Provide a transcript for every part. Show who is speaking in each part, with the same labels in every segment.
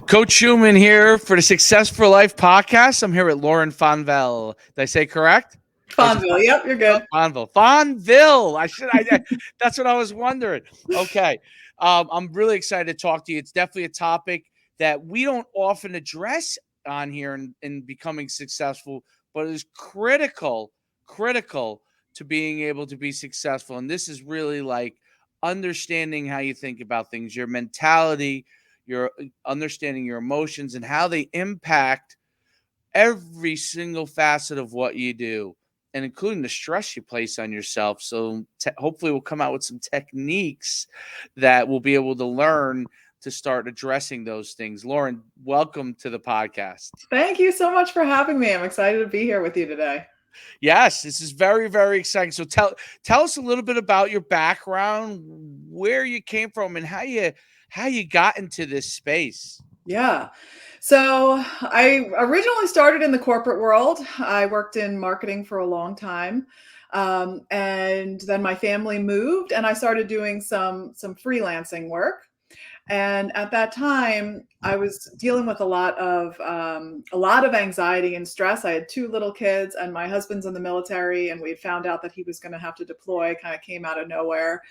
Speaker 1: Coach Schumann here for the Success for Life podcast. I'm here with Lauren Fonville. Did I say correct?
Speaker 2: Fonville. Yep, you're good.
Speaker 1: Fonville. Fonville. That's what I was wondering. Okay. I'm really excited to talk to you. It's definitely a topic that we don't often address on here in becoming successful, but it is critical to being able to be successful. And this is really like understanding how you think about things, your mentality, your understanding your emotions and how they impact every single facet of what you do, and including the stress you place on yourself. So hopefully we'll come out with some techniques that we'll be able to learn to start addressing those things. Lauren, welcome to the podcast.
Speaker 2: Thank you so much for having me. I'm excited to be here with you today.
Speaker 1: Yes, this is very, very exciting. So tell us a little bit about your background, where you came from, and how you got into this space.
Speaker 2: Yeah. So I originally started in the corporate world. I worked in marketing for a long time. And then my family moved and I started doing some freelancing work. And at that time, I was dealing with a lot of anxiety and stress. I had two little kids, and my husband's in the military, and we found out that he was going to have to deploy. Kind of came out of nowhere,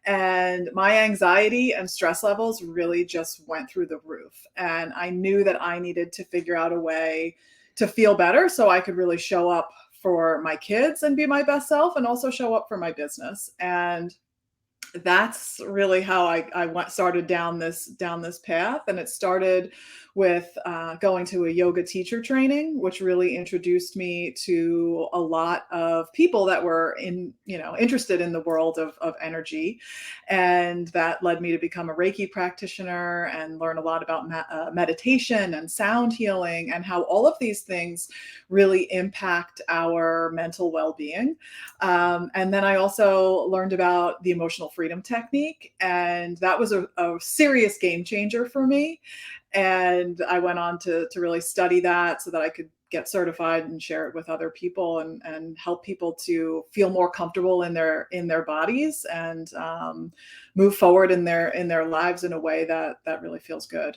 Speaker 2: and my anxiety and stress levels really just went through the roof. And I knew that I needed to figure out a way to feel better, so I could really show up for my kids and be my best self, and also show up for my business. And that's really how I started down this path. And it started with going to a yoga teacher training, which really introduced me to a lot of people that were interested in the world of energy. And that led me to become a Reiki practitioner and learn a lot about meditation and sound healing, and how all of these things really impact our mental well-being. And then I also learned about the emotional freedom technique, and that was a serious game changer for me. And I went on to really study that so that I could get certified and share it with other people, and help people to feel more comfortable in their bodies, and move forward in their lives in a way that really feels good.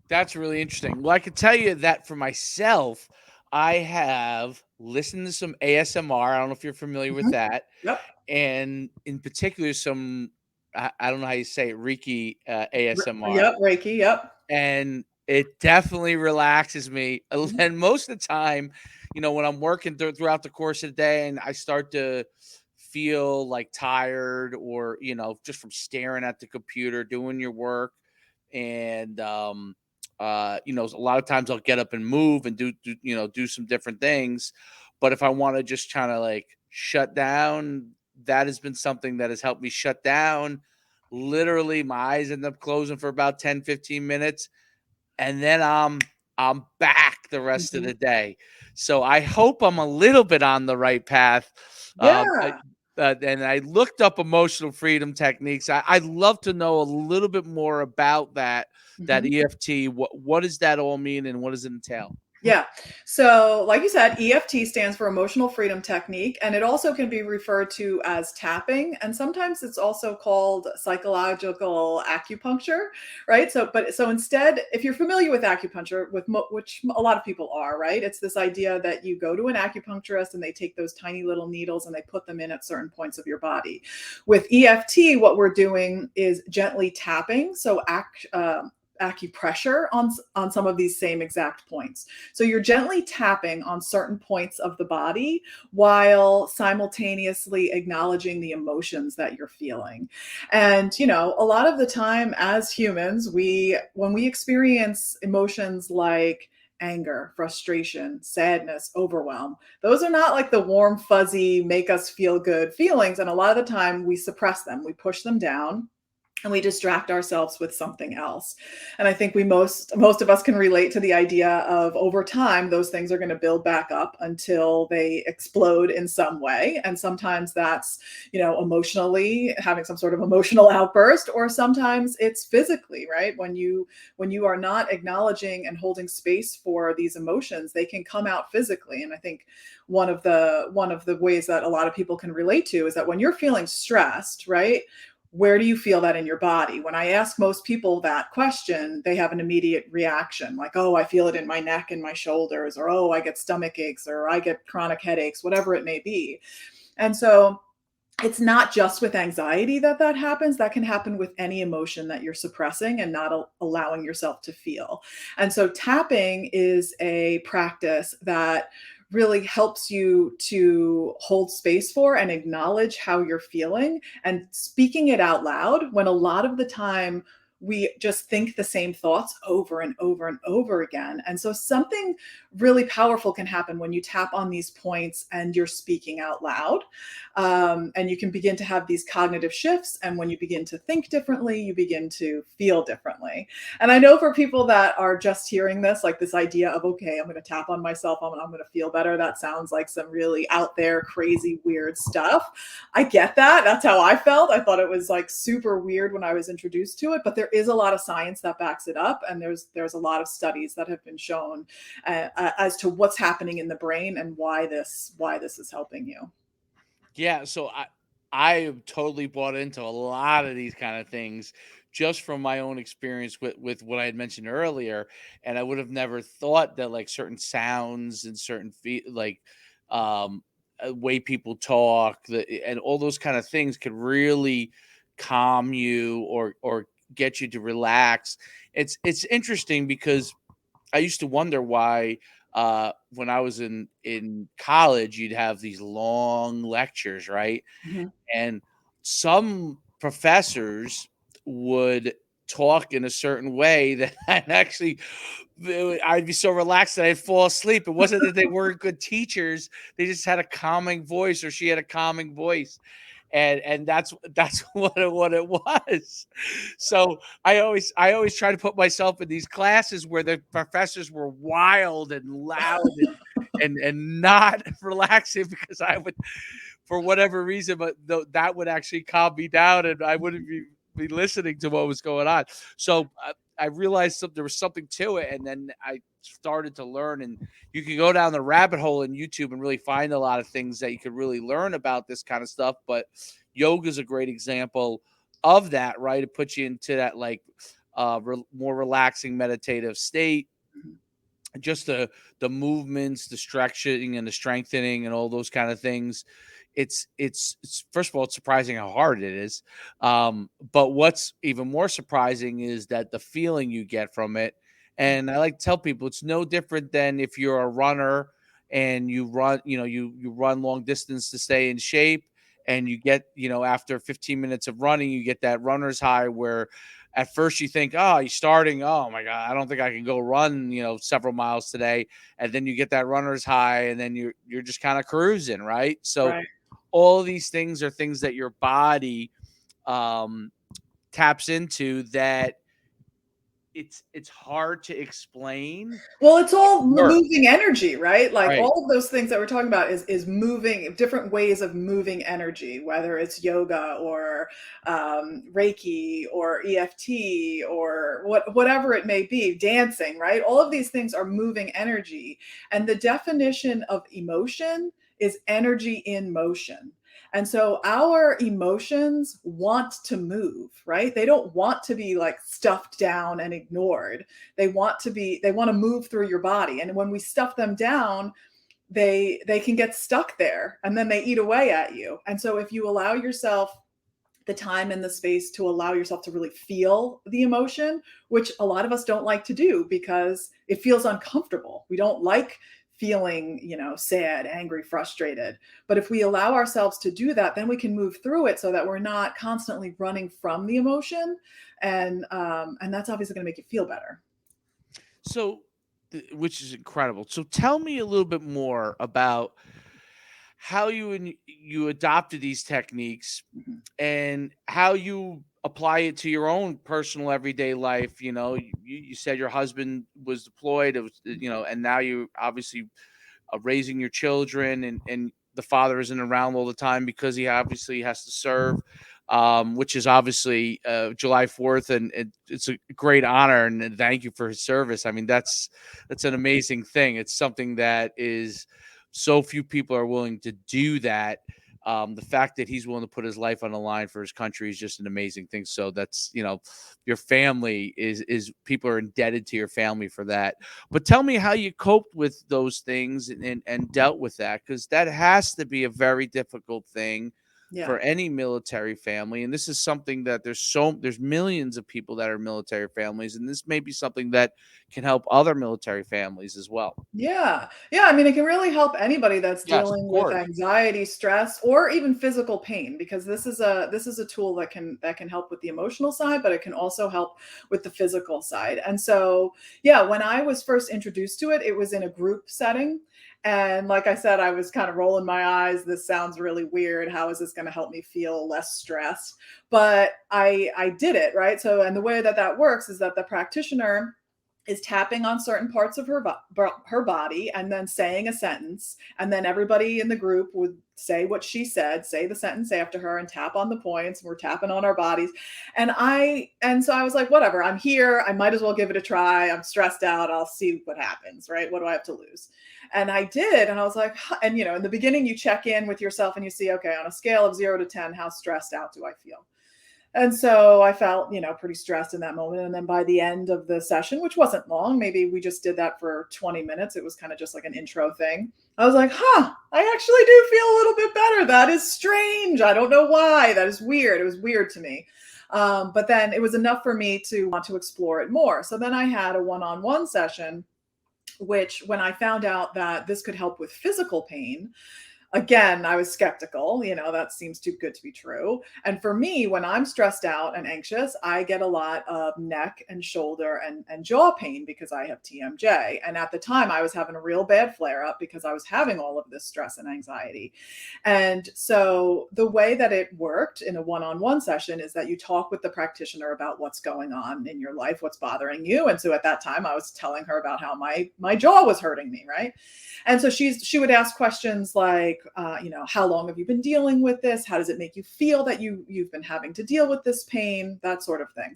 Speaker 1: That's really interesting. Well, I can tell you that for myself, I have listened to some ASMR. I don't know if you're familiar with that.
Speaker 2: Yep.
Speaker 1: And in particular, some, I don't know how you say it, Reiki ASMR.
Speaker 2: Yep, Reiki, yep.
Speaker 1: And it definitely relaxes me. And most of the time, when I'm working throughout the course of the day and I start to feel like tired, or, just from staring at the computer, doing your work. And, a lot of times I'll get up and move and do some different things. But if I want to just kind of like shut down, that has been something that has helped me shut down. Literally, my eyes end up closing for about 10-15 minutes, and then I'm back the rest of the day. So I hope I'm a little bit on the right path.
Speaker 2: Yeah.
Speaker 1: And I looked up emotional freedom techniques. I'd love to know a little bit more about that EFT. What does that all mean, and what does it entail?
Speaker 2: Yeah. So like you said, EFT stands for Emotional Freedom Technique, and it also can be referred to as tapping. And sometimes it's also called psychological acupuncture, right? So instead, if you're familiar with acupuncture, which a lot of people are, right? It's this idea that you go to an acupuncturist and they take those tiny little needles and they put them in at certain points of your body. With EFT, what we're doing is gently tapping. So acupressure on some of these same exact points. So you're gently tapping on certain points of the body while simultaneously acknowledging the emotions that you're feeling. And, a lot of the time as humans, when we experience emotions like anger, frustration, sadness, overwhelm, those are not like the warm, fuzzy, make us feel good feelings. And a lot of the time we suppress them, we push them down, and we distract ourselves with something else. And I think most of us can relate to the idea of, over time, those things are going to build back up until they explode in some way. And sometimes that's, emotionally having some sort of emotional outburst, or sometimes it's physically, right? When you are not acknowledging and holding space for these emotions, they can come out physically. And I think one of the ways that a lot of people can relate to is that when you're feeling stressed, right? where do you feel that in your body? When I ask most people that question, they have an immediate reaction like, oh, I feel it in my neck and my shoulders, or oh, I get stomach aches, or I get chronic headaches, whatever it may be. And so it's not just with anxiety that that happens. That can happen with any emotion that you're suppressing and not allowing yourself to feel. And so tapping is a practice that really helps you to hold space for and acknowledge how you're feeling and speaking it out loud, when a lot of the time we just think the same thoughts over and over and over again. And so something really powerful can happen when you tap on these points and you're speaking out loud. And you can begin to have these cognitive shifts. And when you begin to think differently, you begin to feel differently. And I know for people that are just hearing this, like this idea of, okay, I'm going to tap on myself, I'm going to feel better. That sounds like some really out there, crazy, weird stuff. I get that. That's how I felt. I thought it was like super weird when I was introduced to it, but there is a lot of science that backs it up. And there's a lot of studies that have been shown as to what's happening in the brain and why this is helping you.
Speaker 1: Yeah, so I am totally bought into a lot of these kind of things just from my own experience with what I had mentioned earlier, and I would have never thought that like certain sounds and certain um way people talk, and all those kind of things could really calm you or get you to relax. It's interesting because I used to wonder why when I was in college, you'd have these long lectures, right?
Speaker 2: Mhm.
Speaker 1: And some professors would talk in a certain way that I'd be so relaxed that I'd fall asleep. It wasn't that they weren't good teachers; they just had a calming voice, or she had a calming voice, and that's what it was. So I always try to put myself in these classes where the professors were wild and loud and not relaxing, because I would, for whatever reason, but that would actually calm me down and I wouldn't be listening to what was going on. So I realized there was something to it, and then I started to learn. And you can go down the rabbit hole in YouTube and really find a lot of things that you could really learn about this kind of stuff. But yoga is a great example of that, right? It puts you into that like more relaxing meditative state. Just the movements, the stretching and the strengthening and all those kind of things. It's first of all, it's surprising how hard it is. But what's even more surprising is that the feeling you get from it. And I like to tell people it's no different than if you're a runner and you run, you run long distance to stay in shape, and you get, after 15 minutes of running, you get that runner's high where at first you think, oh, you're starting, oh my God, I don't think I can go run, several miles today. And then you get that runner's high, and then you're just kind of cruising, right? So
Speaker 2: Right.
Speaker 1: all of these things are things that your body um, taps into, that it's hard to explain.
Speaker 2: Well, it's
Speaker 1: But
Speaker 2: all
Speaker 1: it works,
Speaker 2: moving energy, right? Like
Speaker 1: right?
Speaker 2: all of those things that we're talking about is moving, different ways of moving energy, whether it's yoga or Reiki or EFT or whatever it may be, dancing, right? All of these things are moving energy, and the definition of emotion is energy in motion. And so our emotions want to move, right? They don't want to be like stuffed down and ignored. They want to move through your body. And when we stuff them down, they can get stuck there and then they eat away at you. And so if you allow yourself the time and the space to allow yourself to really feel the emotion, which a lot of us don't like to do because it feels uncomfortable. We don't like feeling, sad, angry, frustrated. But if we allow ourselves to do that, then we can move through it so that we're not constantly running from the emotion. And that's obviously going to make you feel better.
Speaker 1: So, which is incredible. So tell me a little bit more about how you adopted these techniques
Speaker 2: Mhm.
Speaker 1: and how you apply it to your own personal everyday life. You said your husband was deployed. It was, and now you obviously raising your children, and the father isn't around all the time because he obviously has to serve, which is obviously July 4th, and it's a great honor, and thank you for his service. I mean, that's an amazing thing. It's something that is so few people are willing to do that. The fact that he's willing to put his life on the line for his country is just an amazing thing. So that's, your family is people are indebted to your family for that. But tell me how you coped with those things and dealt with that, because that has to be a very difficult thing
Speaker 2: Yeah.
Speaker 1: for any military family. And this is something that there's millions of people that are military families, and this may be something that can help other military families as well.
Speaker 2: Yeah. Yeah, I mean, it can really help anybody that's
Speaker 1: Yes, of
Speaker 2: dealing with
Speaker 1: course.
Speaker 2: anxiety, stress, or even physical pain, because this is a tool that can help with the emotional side, but it can also help with the physical side. And so, yeah, when I was first introduced to it, it was in a group setting. And like I said, I was kind of rolling my eyes. This sounds really weird. How is this going to help me feel less stressed? But I did it, right? So, and the way that that works is that the practitioner is tapping on certain parts of her body and then saying a sentence, and then everybody in the group would say what she said, say the sentence after her, and tap on the points. We're tapping on our bodies. And so I was like, whatever, I'm here, I might as well give it a try. I'm stressed out, I'll see what happens, right? What do I have to lose? And I did, and I was like, huh. And in the beginning you check in with yourself and you see, okay, on a scale of 0 to 10, how stressed out do I feel? And so I felt, pretty stressed in that moment. And then by the end of the session, which wasn't long, maybe we just did that for 20 minutes. It was kind of just like an intro thing. I was like, I actually do feel a little bit better. That is strange. I don't know why. That is weird. It was weird to me. But then it was enough for me to want to explore it more. So then I had a one-on-one session, which when I found out that this could help with physical pain, again, I was skeptical, that seems too good to be true. And for me, when I'm stressed out and anxious, I get a lot of neck and shoulder and jaw pain because I have TMJ. And at the time, I was having a real bad flare up because I was having all of this stress and anxiety. And so the way that it worked in a one-on-one session is that you talk with the practitioner about what's going on in your life, what's bothering you. And so at that time, I was telling her about how my jaw was hurting me, right? And so she would ask questions like, how long have you been dealing with this? How does it make you feel that you've been having to deal with this pain? That sort of thing.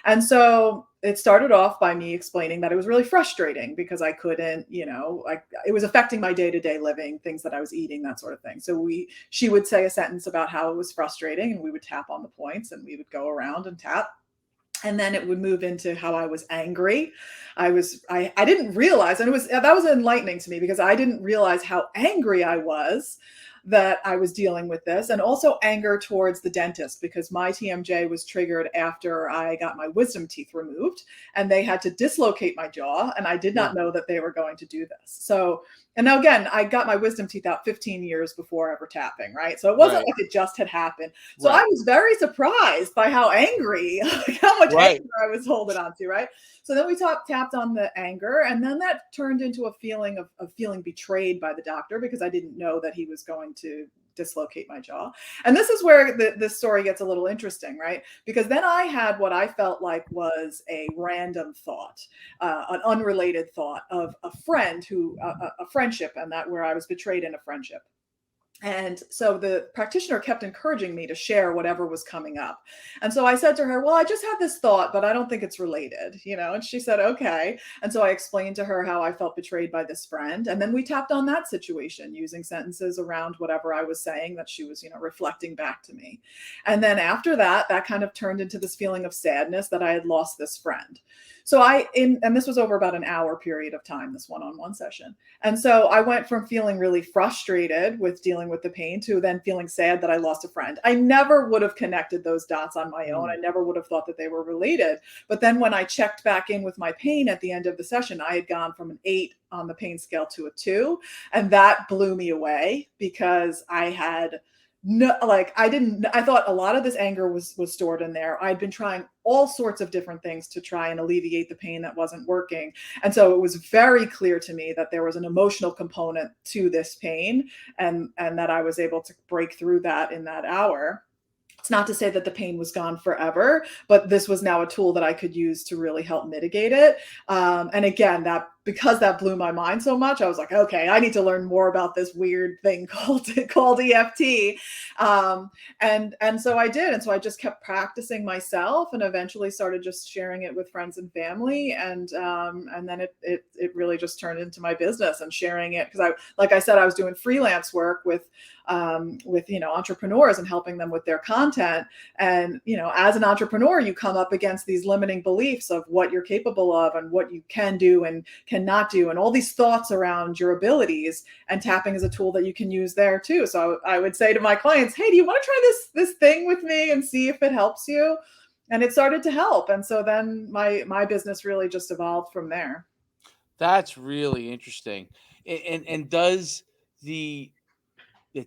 Speaker 2: And so it started off by me explaining that it was really frustrating because I couldn't, it was affecting my day-to-day living, things that I was eating, that sort of thing. So she would say a sentence about how it was frustrating, and we would tap on the points and we would go around and tap. And then it would move into how I was angry. I didn't realize, and that was enlightening to me because I didn't realize how angry I was that I was dealing with this, and also anger towards the dentist because my TMJ was triggered after I got my wisdom teeth removed and they had to dislocate my jaw, and I did not know that they were going to do this. So, and now again, I got my wisdom teeth out 15 years before ever tapping, right? So it wasn't like it just had happened. So I was very surprised by how angry, like how much anger I was holding on to, right? So then we tapped on the anger, and then that turned into a feeling of feeling betrayed by the doctor because I didn't know that he was going to dislocate my jaw. And this is where this story gets a little interesting, right? Because then I had what I felt like was a random thought, an unrelated thought of a friend a friendship, and that where I was betrayed in a friendship. And so the practitioner kept encouraging me to share whatever was coming up. And so I said to her, well, I just had this thought, but I don't think it's related, and she said, okay. And so I explained to her how I felt betrayed by this friend. And then we tapped on that situation using sentences around whatever I was saying that she was, reflecting back to me. And then after that kind of turned into this feeling of sadness that I had lost this friend. So and this was over about an hour period of time, this one-on-one session. And so I went from feeling really frustrated with dealing with the pain to then feeling sad that I lost a friend. I never would have connected those dots on my own. I never would have thought that they were related. But then when I checked back in with my pain at the end of the session, I had gone from an 8 on the pain scale to a 2. And that blew me away because I had I thought a lot of this anger was stored in there. I'd been trying all sorts of different things to try and alleviate the pain that wasn't working. And so it was very clear to me that there was an emotional component to this pain, and that I was able to break through that in that hour. It's not to say that the pain was gone forever, but this was now a tool that I could use to really help mitigate it. And again, that because that blew my mind so much, I was like, okay, I need to learn more about this weird thing called EFT. And so I did. And so I just kept practicing myself, and eventually started just sharing it with friends and family. And then it really just turned into my business, and sharing it, because like I said, I was doing freelance work with entrepreneurs and helping them with their content. And as an entrepreneur, you come up against these limiting beliefs of what you're capable of and what you can do and cannot do, and all these thoughts around your abilities. And tapping is a tool that you can use there too. So I would say to my clients, hey, do you want to try this thing with me and see if it helps you? And it started to help. And so then my business really just evolved from there.
Speaker 1: That's really interesting. And does the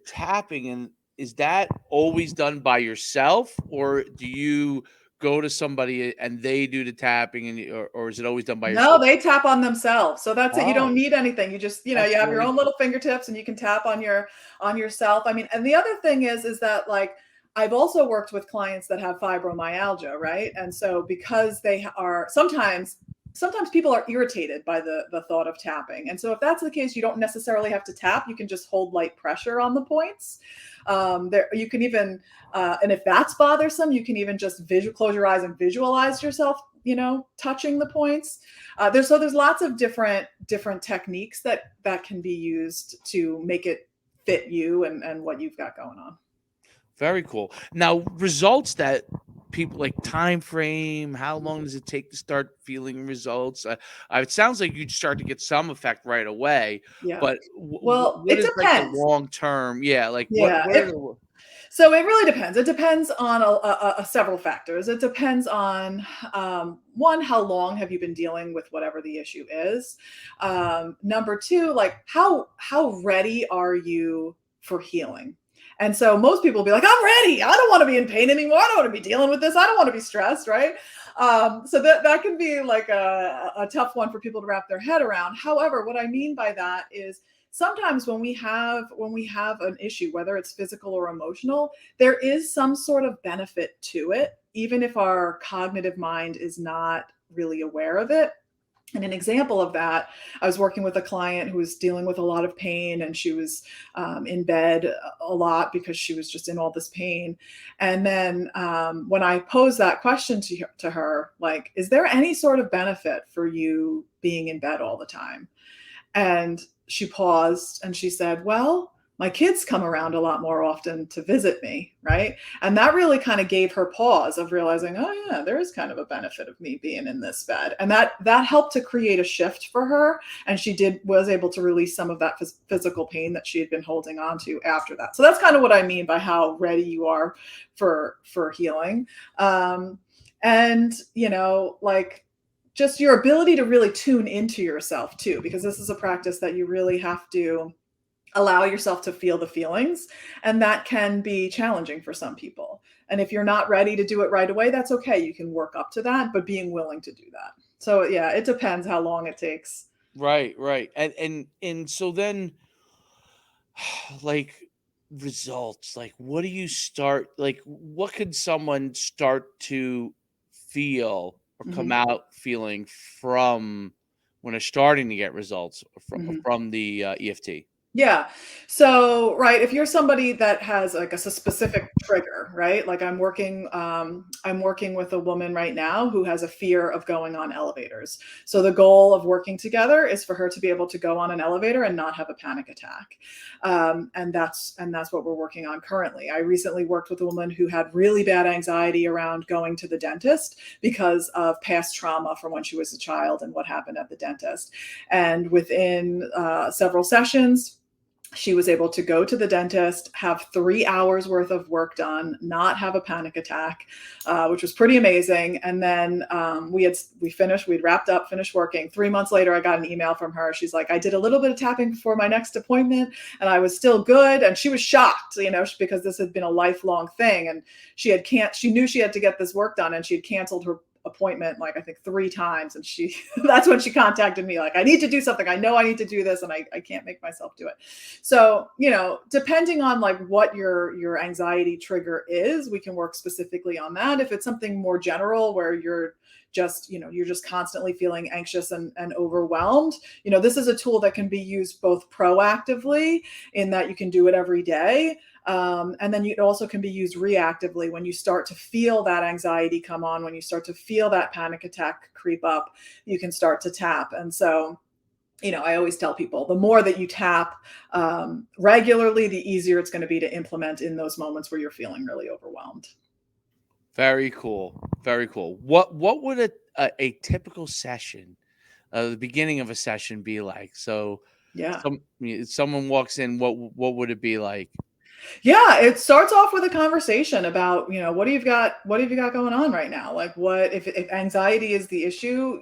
Speaker 1: tapping, and is that always done by yourself, or do you go to somebody and they do the tapping, and or is it always done by
Speaker 2: No,
Speaker 1: yourself?
Speaker 2: they tap on themselves. So that's it. You don't
Speaker 1: Oh,
Speaker 2: need anything. You just, you
Speaker 1: that's
Speaker 2: have your
Speaker 1: really
Speaker 2: own
Speaker 1: cool.
Speaker 2: little fingertips, and you can tap on yourself. I mean, and the other thing is that, like, I've also worked with clients that have fibromyalgia, right? And so because they are sometimes people are irritated by the thought of tapping. And so if that's the case, you don't necessarily have to tap. You can just hold light pressure on the points. There you can even and if that's bothersome, you can even just close your eyes and visualize yourself, touching the points. There's lots of different techniques that can be used to make it fit you and what you've got going on.
Speaker 1: Very cool. Now, results that people like, time frame, how long does it take to start feeling results? It sounds like you'd start to get some effect right away,
Speaker 2: Yeah.
Speaker 1: but
Speaker 2: Well,
Speaker 1: what
Speaker 2: it
Speaker 1: is like the
Speaker 2: depends.
Speaker 1: long term? Yeah, like
Speaker 2: Yeah.
Speaker 1: what are the
Speaker 2: So it really depends. It depends on several factors. It depends on, one, how long have you been dealing with whatever the issue is. Number two, like how ready are you for healing? And so most people will be like, I'm ready. I don't want to be in pain anymore. I don't want to be dealing with this. I don't want to be stressed, right? So that can be like a tough one for people to wrap their head around. However, what I mean by that is, sometimes when we have an issue, whether it's physical or emotional, there is some sort of benefit to it, even if our cognitive mind is not really aware of it. And an example of that, I was working with a client who was dealing with a lot of pain, and she was in bed a lot because she was just in all this pain. And then when I posed that question to her, like, is there any sort of benefit for you being in bed all the time? And she paused and she said, well, my kids come around a lot more often to visit me, right? And that really kind of gave her pause of realizing, oh yeah, there is kind of a benefit of me being in this bed. And that helped to create a shift for her. And she was able to release some of that physical pain that she had been holding on to after that. So that's kind of what I mean by how ready you are for healing. And like, just your ability to really tune into yourself too, because this is a practice that you really have to allow yourself to feel the feelings. And that can be challenging for some people. And if you're not ready to do it right away, that's okay. You can work up to that, but being willing to do that. So yeah, it depends how long it takes.
Speaker 1: right. And so then, like, results, like, what do you start, like, what could someone start to feel or come
Speaker 2: Mhm.
Speaker 1: out feeling from when they're starting to get results
Speaker 2: Mhm.
Speaker 1: from the EFT?
Speaker 2: Yeah. So, right, if you're somebody that has like a specific trigger, right? Like I'm working with a woman right now who has a fear of going on elevators. So the goal of working together is for her to be able to go on an elevator and not have a panic attack. And that's what we're working on currently. I recently worked with a woman who had really bad anxiety around going to the dentist because of past trauma from when she was a child and what happened at the dentist. And within several sessions, she was able to go to the dentist, have 3 hours worth of work done, not have a panic attack, which was pretty amazing. And then we'd wrapped up, finished working. 3 months later, I got an email from her. She's like, I did a little bit of tapping before my next appointment and I was still good. And she was shocked, because this had been a lifelong thing. And she knew she had to get this work done, and she had canceled appointment, like I think 3 times. And that's when she contacted me, like, I need to do something. I know I need to do this, and I can't make myself do it. So, depending on like what your anxiety trigger is, we can work specifically on that. If it's something more general where you're just constantly feeling anxious and overwhelmed, this is a tool that can be used both proactively, in that you can do it every day. And then it also can be used reactively when you start to feel that anxiety come on, when you start to feel that panic attack creep up, you can start to tap. And so, I always tell people, the more that you tap regularly, the easier it's going to be to implement in those moments where you're feeling really overwhelmed.
Speaker 1: Very cool. Very cool. What would a typical session, the beginning of a session, be like? So,
Speaker 2: Yeah.
Speaker 1: someone walks in, what would it be like?
Speaker 2: Yeah, it starts off with a conversation about, what have you got going on right now? Like, what if anxiety is the issue,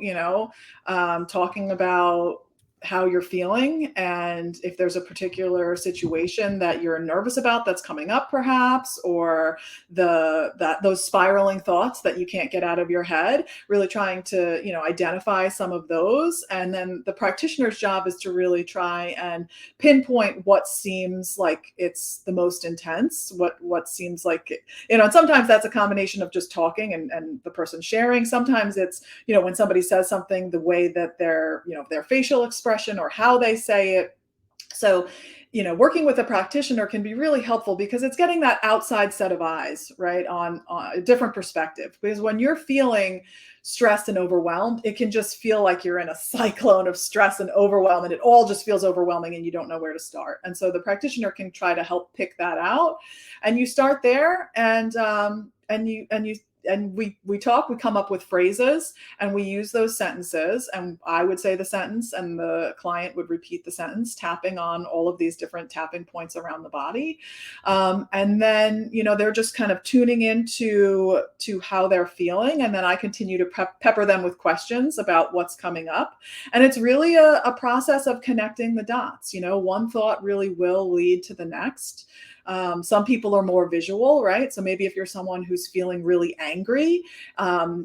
Speaker 2: talking about how you're feeling, and if there's a particular situation that you're nervous about that's coming up, perhaps, or those spiraling thoughts that you can't get out of your head, really trying to, identify some of those. And then the practitioner's job is to really try and pinpoint what seems like it's the most intense, what seems like, and sometimes that's a combination of just talking and the person sharing. Sometimes it's, when somebody says something, the way that their facial expression or how they say it. So, working with a practitioner can be really helpful, because it's getting that outside set of eyes, right, on a different perspective. Because when you're feeling stressed and overwhelmed, it can just feel like you're in a cyclone of stress and overwhelm, and it all just feels overwhelming and you don't know where to start. And so the practitioner can try to help pick that out, and you start there, and we talk, we come up with phrases, and we use those sentences, and I would say the sentence and the client would repeat the sentence, tapping on all of these different tapping points around the body. And then, they're just kind of tuning into how they're feeling. And then I continue to pepper them with questions about what's coming up. And it's really a process of connecting the dots. One thought really will lead to the next. Some people are more visual, right? So maybe if you're someone who's feeling really angry,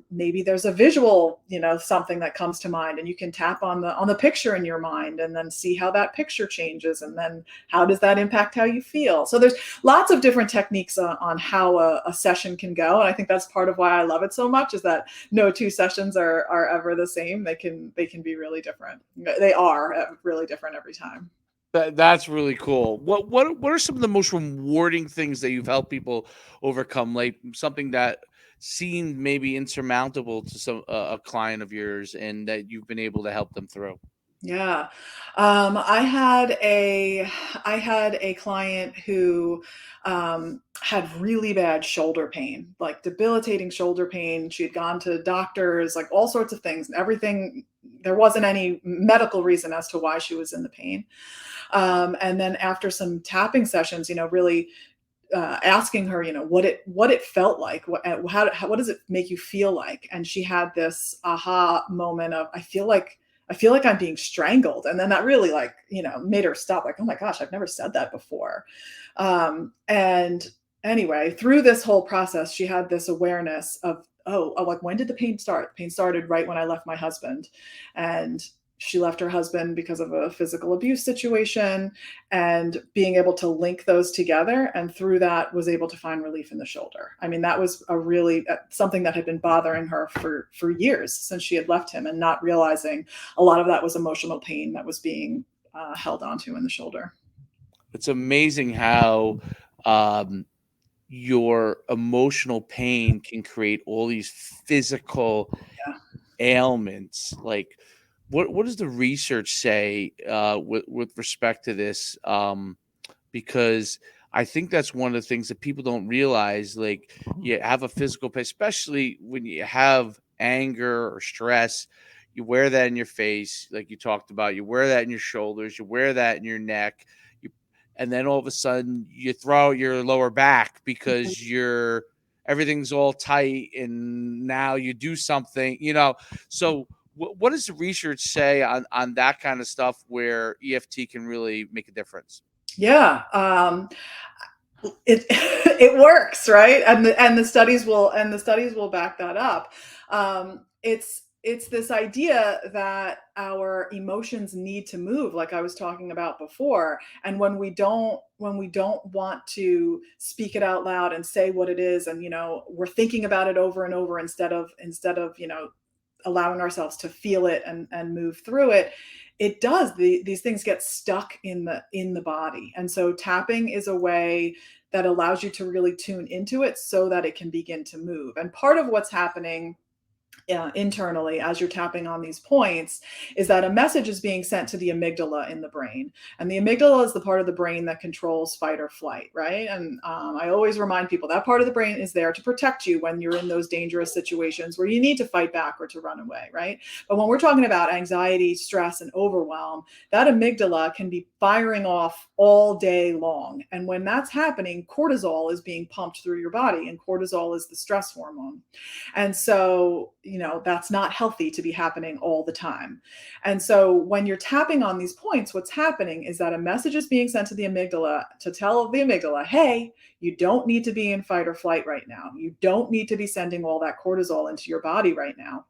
Speaker 2: maybe there's a visual, something that comes to mind, and you can tap on the picture in your mind, and then see how that picture changes, and then how does that impact how you feel. So there's lots of different techniques on how a session can go, and I think that's part of why I love it so much, is that no two sessions are ever the same. They can be really different. They are really different every time.
Speaker 1: That's really cool. What are some of the most rewarding things that you've helped people overcome? Like something that seemed maybe insurmountable to a client of yours, and that you've been able to help them through.
Speaker 2: Yeah. I had a client who had really bad shoulder pain, like debilitating shoulder pain. She had gone to doctors, like all sorts of things, and everything. There wasn't any medical reason as to why she was in the pain. And then after some tapping sessions, really asking her, what it felt like, what does it make you feel like? And she had this aha moment of, I feel like I'm being strangled. And then that really, like, made her stop, like, oh my gosh, I've never said that before. And anyway, through this whole process, she had this awareness of, like, when did the pain start? The pain started right when I left my husband. And she left her husband because of a physical abuse situation, and being able to link those together, and through that was able to find relief in the shoulder. I mean, that was a really something that had been bothering her for years, since she had left him, and not realizing a lot of that was emotional pain that was being held onto in the shoulder.
Speaker 1: It's amazing how your emotional pain can create all these physical
Speaker 2: Yeah.
Speaker 1: ailments. Like, what does the research say with respect to this? Because I think that's one of the things that people don't realize. Like, you have a physical pain, especially when you have anger or stress. You wear that in your face, like you talked about. You wear that in your shoulders. You wear that in your neck. And then all of a sudden, you throw out your lower back because everything's all tight, and now you do something. So what does the research say on that kind of stuff, where EFT can really make a difference?
Speaker 2: Yeah. it it works, right? And the studies will back that up. It's this idea that our emotions need to move, like I was talking about before. And when we don't want to speak it out loud and say what it is, and we're thinking about it over and over instead of allowing ourselves to feel it and move through it, these things get stuck in the body. And so tapping is a way that allows you to really tune into it so that it can begin to move. And part of what's happening internally as you're tapping on these points is that a message is being sent to the amygdala in the brain. And the amygdala is the part of the brain that controls fight or flight, right? And I always remind people that part of the brain is there to protect you when you're in those dangerous situations where you need to fight back or to run away, right? But when we're talking about anxiety, stress, and overwhelm, that amygdala can be firing off all day long. And when that's happening, cortisol is being pumped through your body, and cortisol is the stress hormone. And so, that's not healthy to be happening all the time. And so when you're tapping on these points, what's happening is that a message is being sent to the amygdala to tell the amygdala, hey, you don't need to be in fight or flight right now. You don't need to be sending all that cortisol into your body right now.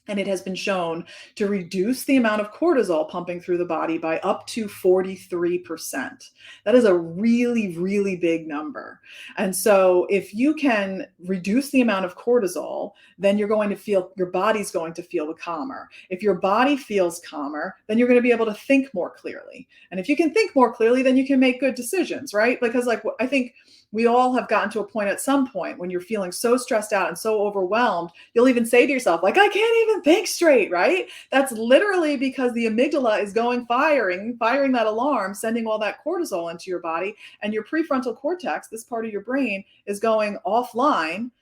Speaker 2: And it has been shown to reduce the amount of cortisol pumping through the body by up to 43%. That is a really, really big number. And so if you can reduce the amount of cortisol, then your body's going to feel calmer. If your body feels calmer, then you're going to be able to think more clearly. And if you can think more clearly, then you can make good decisions, right? Because I think we all have gotten to a point at some point when you're feeling so stressed out and so overwhelmed, you'll even say to yourself, like, I can't even think straight, right? That's literally because the amygdala is firing that alarm, sending all that cortisol into your body, and your prefrontal cortex, this part of your brain, is going offline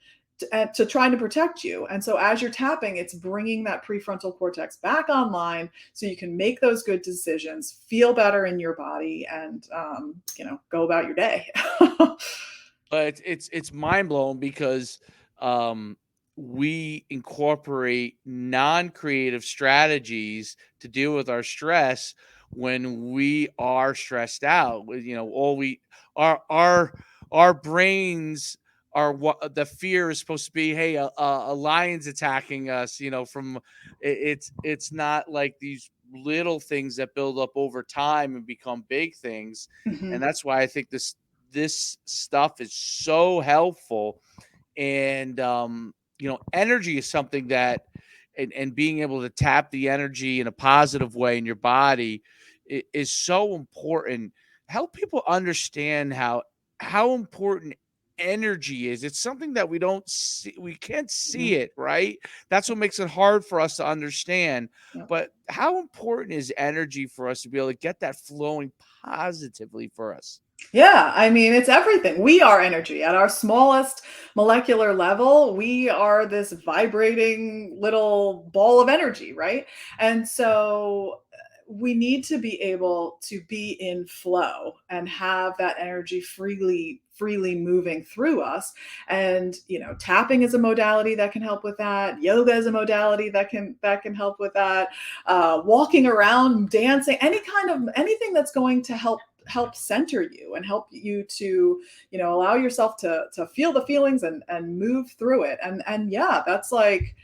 Speaker 2: to trying to protect you. And so as you're tapping, it's bringing that prefrontal cortex back online so you can make those good decisions, feel better in your body, and go about your day.
Speaker 1: But it's mind blowing because we incorporate non-creative strategies to deal with our stress when we are stressed out. All we our brains are what the fear is supposed to be. Hey, a lion's attacking us. It's not like these little things that build up over time and become big things. And
Speaker 2: Mhm.
Speaker 1: that's why I think this stuff is so helpful. And energy is something that and being able to tap the energy in a positive way in your body is so important. Help people understand how important energy is. It's something that we can't see
Speaker 2: Mhm.
Speaker 1: it, right? That's what makes it hard for us to understand.
Speaker 2: Yep.
Speaker 1: But how important is energy for us to be able to get that flowing positively for us?
Speaker 2: Yeah, I mean, it's everything. We are energy. At our smallest molecular level, we are this vibrating little ball of energy, right? And so we need to be able to be in flow and have that energy freely moving through us. And tapping is a modality that can help with that. Yoga is a modality that can help with that. Walking around, dancing, anything that's going to help center you and help you to allow yourself to feel the feelings and move through it. And yeah, that's like,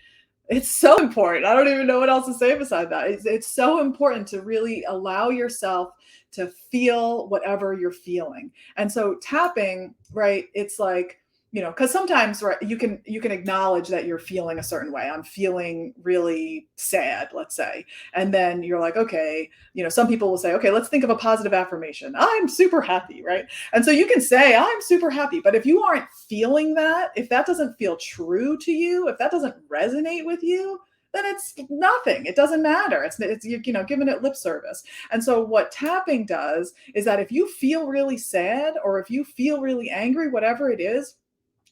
Speaker 2: it's so important. I don't even know what else to say beside that. It's so important to really allow yourself to feel whatever you're feeling. And so tapping, right, it's like, because sometimes, right, you can acknowledge that you're feeling a certain way. I'm feeling really sad, let's say. And then you're like, okay, some people will say, okay, let's think of a positive affirmation. I'm super happy, right? And so you can say, I'm super happy. But if you aren't feeling that, if that doesn't feel true to you, if that doesn't resonate with you, then it's nothing. It doesn't matter. It's giving it lip service. And so what tapping does is that if you feel really sad or if you feel really angry, whatever it is,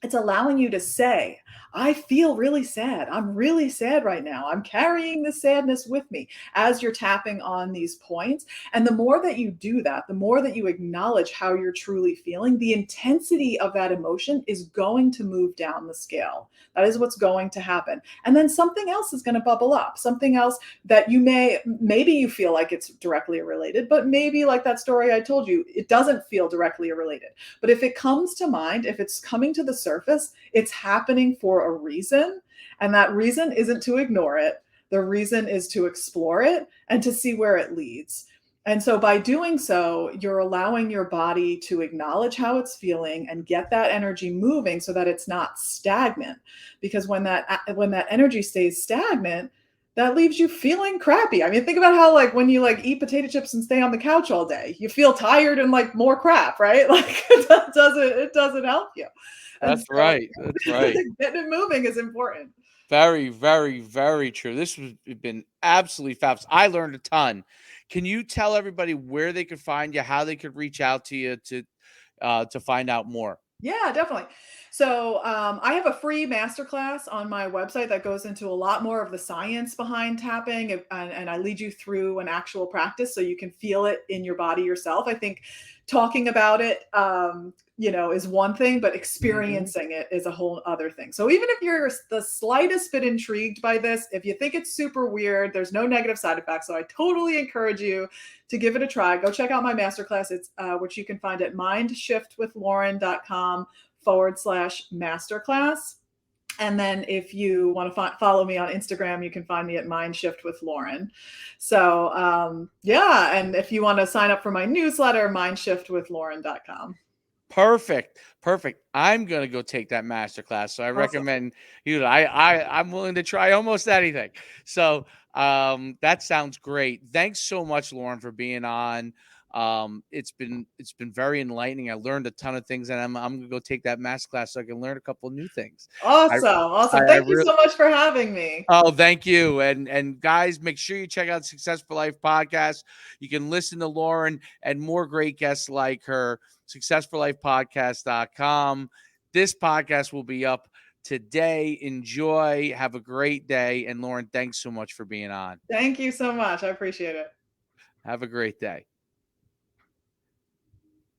Speaker 2: It's allowing you to say, I feel really sad. I'm really sad right now. I'm carrying this sadness with me as you're tapping on these points. And the more that you do that, the more that you acknowledge how you're truly feeling, the intensity of that emotion is going to move down the scale. That is what's going to happen. And then something else is going to bubble up, something else that maybe you feel like it's directly related, but maybe like that story I told you, it doesn't feel directly related. But if it comes to mind, if it's coming to the surface, it's happening for a reason. And that reason isn't to ignore it. The reason is to explore it and to see where it leads. And so by doing so, you're allowing your body to acknowledge how it's feeling and get that energy moving so that it's not stagnant. Because when that energy stays stagnant, that leaves you feeling crappy. I mean, think about how like when you like eat potato chips and stay on the couch all day, you feel tired and like more crap, right? Like it doesn't help you. And
Speaker 1: That's
Speaker 2: so
Speaker 1: right. That's right.
Speaker 2: getting it moving is important.
Speaker 1: Very, very, very true. This has been absolutely fabulous. I learned a ton. Can you tell everybody where they could find you, how they could reach out to you to find out more?
Speaker 2: Yeah, definitely. So I have a free masterclass on my website that goes into a lot more of the science behind tapping, and I lead you through an actual practice so you can feel it in your body yourself. I think talking about it, is one thing, but
Speaker 1: Mhm.
Speaker 2: experiencing it is a whole other thing. So even if you're the slightest bit intrigued by this, if you think it's super weird, there's no negative side effects. So I totally encourage you to give it a try. Go check out my masterclass. It's which you can find at mindshiftwithlauren.com/masterclass. And then if you want to follow me on Instagram, you can find me at Mindshift with Lauren. So yeah, and if you want to sign up for my newsletter, mindshiftwithlauren.com.
Speaker 1: Perfect. Perfect. I'm gonna go take that master class. So I
Speaker 2: Awesome.
Speaker 1: recommend you. I'm willing to try almost anything. So that sounds great. Thanks so much, Lauren, for being on. It's been very enlightening. I learned a ton of things, and I'm gonna go take that master class so I can learn a couple new things. I
Speaker 2: Awesome. Awesome.
Speaker 1: I
Speaker 2: Thank you
Speaker 1: really
Speaker 2: so much for having me.
Speaker 1: Oh, thank you. And guys, make sure you check out Success for Life podcast. You can listen to Lauren and more great guests like her, successforlifepodcast.com. This podcast will be up today. Enjoy. Have a great day. And Lauren, thanks so much for being on.
Speaker 2: Thank you so much. I appreciate it.
Speaker 1: Have a great day.